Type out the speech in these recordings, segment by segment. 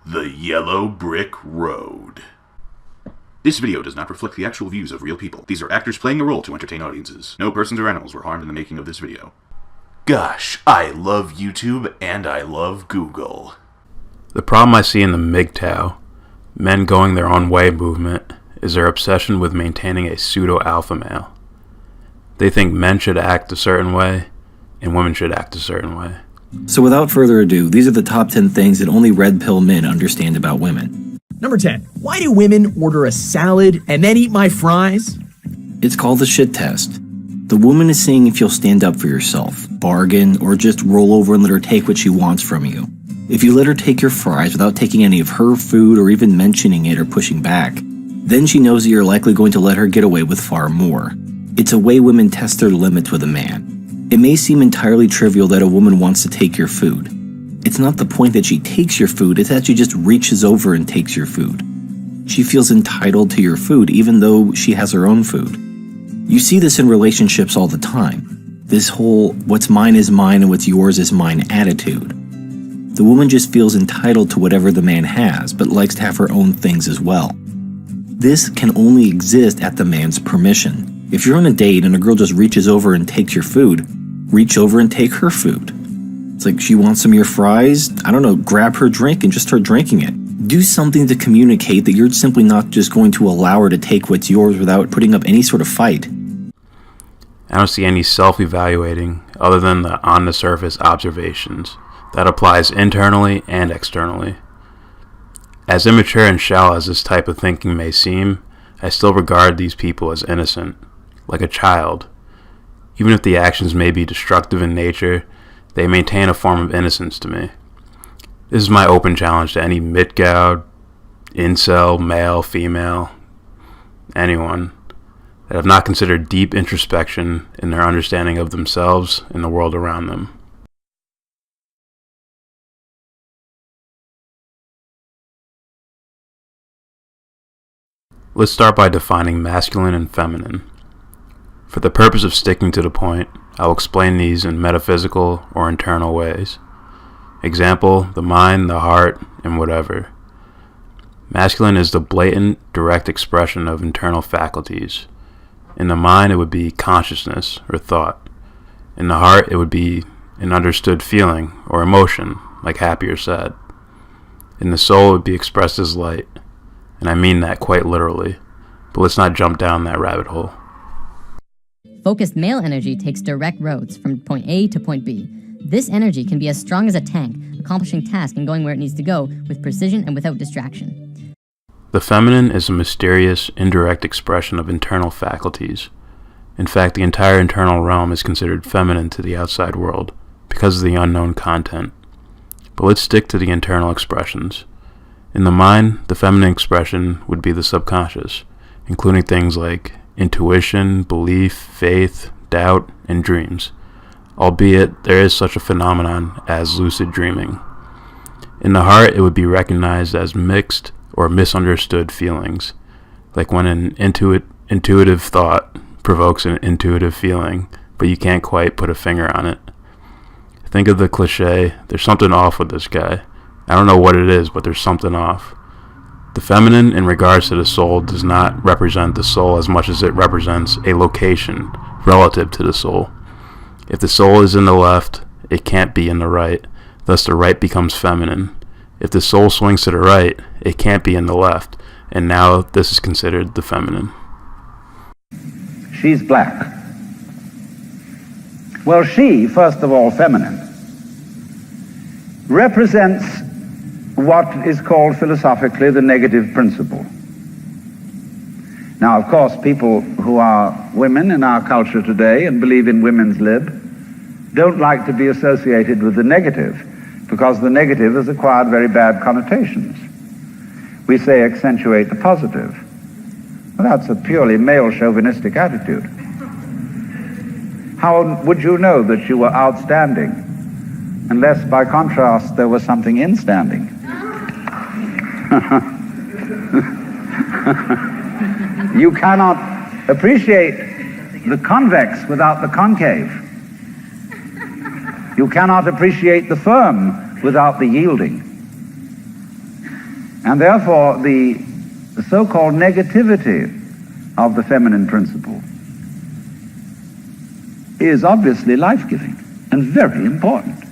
The Yellow Brick Road. This video does not reflect the actual views of real people. These are actors playing a role to entertain audiences. No persons or animals were harmed in the making of this video. Gosh, I love YouTube and I love Google. The problem I see in the MGTOW, men going their own way movement, is their obsession with maintaining a pseudo-alpha male. They think men should act a certain way, and women should act a certain way. So without further ado, these are the top 10 things that only red pill men understand about women. Number 10. Why do women order a salad and then eat my fries? It's called the shit test. The woman is seeing if you'll stand up for yourself, bargain, or just roll over and let her take what she wants from you. If you let her take your fries without taking any of her food or even mentioning it or pushing back, then she knows that you're likely going to let her get away with far more. It's a way women test their limits with a man. It may seem entirely trivial that a woman wants to take your food. It's not the point that she takes your food, it's that she just reaches over and takes your food. She feels entitled to your food even though she has her own food. You see this in relationships all the time. This whole what's mine is mine and what's yours is mine attitude. The woman just feels entitled to whatever the man has, but likes to have her own things as well. This can only exist at the man's permission. If you're on a date and a girl just reaches over and takes your food, reach over and take her food. It's like she wants some of your fries, I don't know, grab her drink and just start drinking it. Do something to communicate that you're simply not just going to allow her to take what's yours without putting up any sort of fight. I don't see any self-evaluating other than the on-the-surface observations. That applies internally and externally. As immature and shallow as this type of thinking may seem, I still regard these people as innocent, like a child. Even if the actions may be destructive in nature, they maintain a form of innocence to me. This is my open challenge to any MGTOW, incel, male, female, anyone that have not considered deep introspection in their understanding of themselves and the world around them. Let's start by defining masculine and feminine. For the purpose of sticking to the point, I'll explain these in metaphysical or internal ways. Example, the mind, the heart, and whatever. Masculine is the blatant, direct expression of internal faculties. In the mind, it would be consciousness or thought. In the heart, it would be an understood feeling or emotion, like happy or sad. In the soul, it would be expressed as light. And I mean that quite literally. But let's not jump down that rabbit hole. Focused male energy takes direct roads from point A to point B. This energy can be as strong as a tank, accomplishing tasks and going where it needs to go with precision and without distraction. The feminine is a mysterious, indirect expression of internal faculties. In fact, the entire internal realm is considered feminine to the outside world because of the unknown content. But let's stick to the internal expressions. In the mind, the feminine expression would be the subconscious, including things like intuition, belief, faith, doubt, and dreams, albeit there is such a phenomenon as lucid dreaming. In the heart, it would be recognized as mixed or misunderstood feelings, like when an intuitive thought provokes an intuitive feeling, but you can't quite put a finger on it. Think of the cliche, there's something off with this guy. I don't know what it is, but there's something off. The feminine, in regards to the soul, does not represent the soul as much as it represents a location relative to the soul. If the soul is in the left, it can't be in the right, thus the right becomes feminine. If the soul swings to the right, it can't be in the left, and now this is considered the feminine. She's black. Well, she, first of all, feminine, represents what is called philosophically the negative principle. Now, of course, people who are women in our culture today and believe in women's lib don't like to be associated with the negative because the negative has acquired very bad connotations. We say accentuate the positive. Well, that's a purely male chauvinistic attitude. How would you know that you were outstanding unless by contrast there was something instanding? You cannot appreciate the convex without the concave. You cannot appreciate the firm without the yielding. And therefore, the so-called negativity of the feminine principle is obviously life-giving and very important.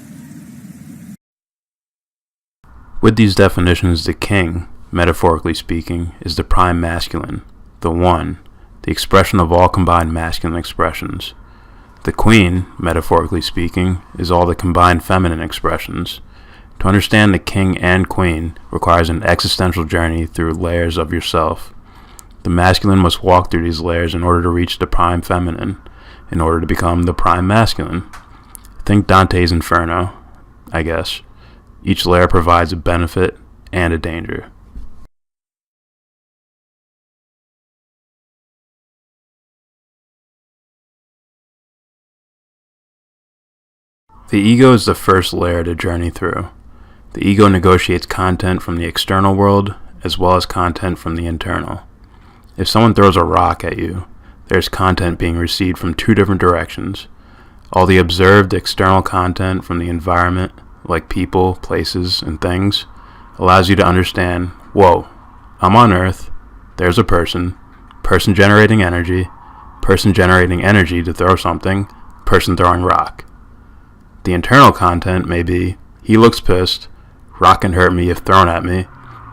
With these definitions, the king, metaphorically speaking, is the prime masculine, the one, the expression of all combined masculine expressions. The queen, metaphorically speaking, is all the combined feminine expressions. To understand the king and queen requires an existential journey through layers of yourself. The masculine must walk through these layers in order to reach the prime feminine, in order to become the prime masculine. Think Dante's Inferno, I guess. Each layer provides a benefit and a danger. The ego is the first layer to journey through. The ego negotiates content from the external world as well as content from the internal. If someone throws a rock at you, there's content being received from two different directions. All the observed external content from the environment, like people, places, and things, allows you to understand, whoa, I'm on Earth, there's a person generating energy to throw something, person throwing rock. The internal content may be, he looks pissed, rock can hurt me if thrown at me,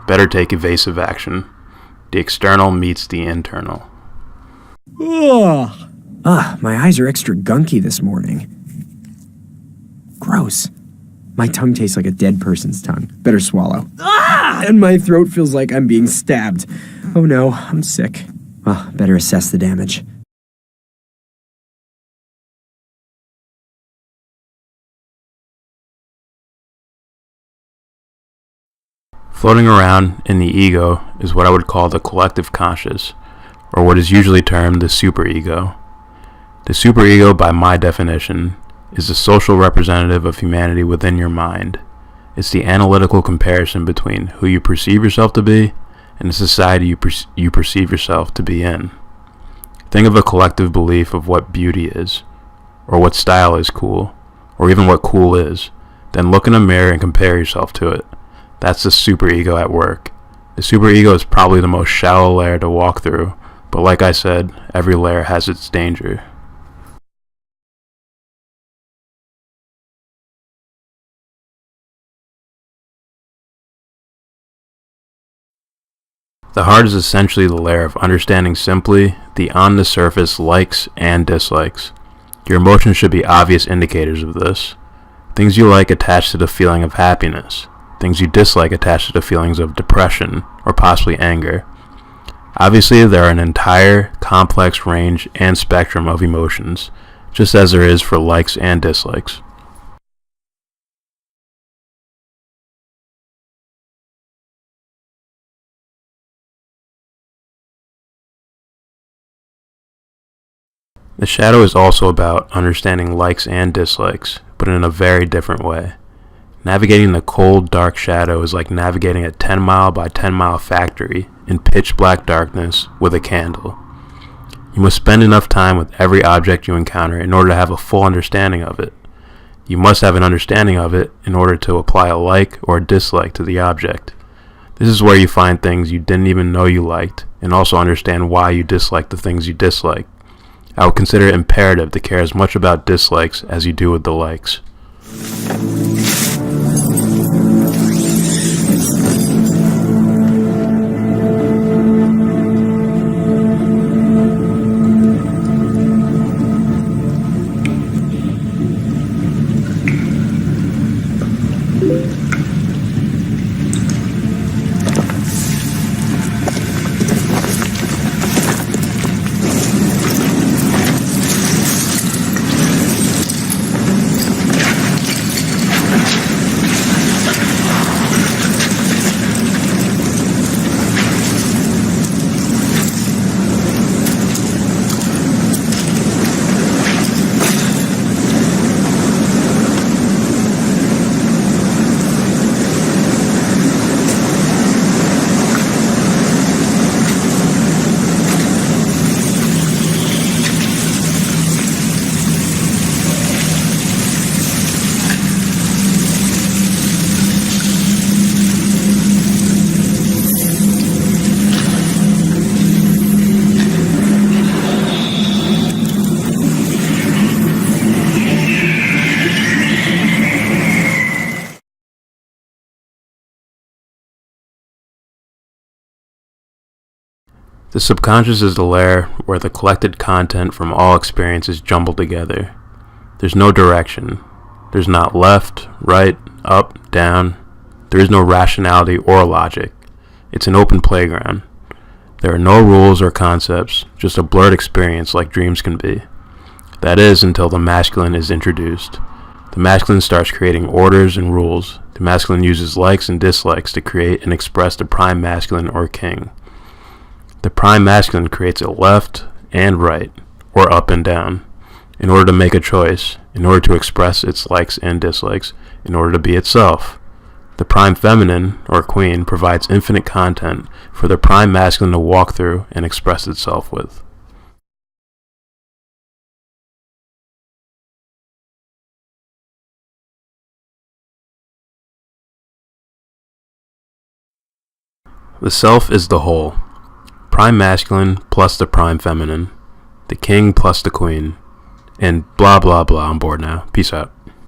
better take evasive action. The external meets the internal. Ugh. My eyes are extra gunky this morning. Gross. My tongue tastes like a dead person's tongue. Better swallow. And my throat feels like I'm being stabbed. Oh no, I'm sick. Better assess the damage. Floating around in the ego is what I would call the collective conscious, or what is usually termed the superego. The superego, by my definition, is the social representative of humanity within your mind. It's the analytical comparison between who you perceive yourself to be and the society you perceive yourself to be in. Think of a collective belief of what beauty is, or what style is cool, or even what cool is. Then look in a mirror and compare yourself to it. That's the superego at work. The superego is probably the most shallow layer to walk through, but like I said, every layer has its danger. The heart is essentially the layer of understanding simply the on-the-surface likes and dislikes. Your emotions should be obvious indicators of this. Things you like attach to the feeling of happiness. Things you dislike attach to the feelings of depression or possibly anger. Obviously, there are an entire complex range and spectrum of emotions, just as there is for likes and dislikes. The shadow is also about understanding likes and dislikes, but in a very different way. Navigating the cold, dark shadow is like navigating a 10-mile by 10-mile factory in pitch black darkness with a candle. You must spend enough time with every object you encounter in order to have a full understanding of it. You must have an understanding of it in order to apply a like or a dislike to the object. This is where you find things you didn't even know you liked, and also understand why you dislike the things you dislike. I would consider it imperative to care as much about dislikes as you do with the likes. The subconscious is the layer where the collected content from all experience is jumbled together. There's no direction. There's not left, right, up, down. There is no rationality or logic. It's an open playground. There are no rules or concepts, just a blurred experience like dreams can be. That is, until the masculine is introduced. The masculine starts creating orders and rules. The masculine uses likes and dislikes to create and express the prime masculine or king. The prime masculine creates a left and right, or up and down, in order to make a choice, in order to express its likes and dislikes, in order to be itself. The prime feminine, or queen, provides infinite content for the prime masculine to walk through and express itself with. The self is the whole. Prime masculine plus the prime feminine. The king plus the queen. And blah blah blah. I'm bored now. Peace out.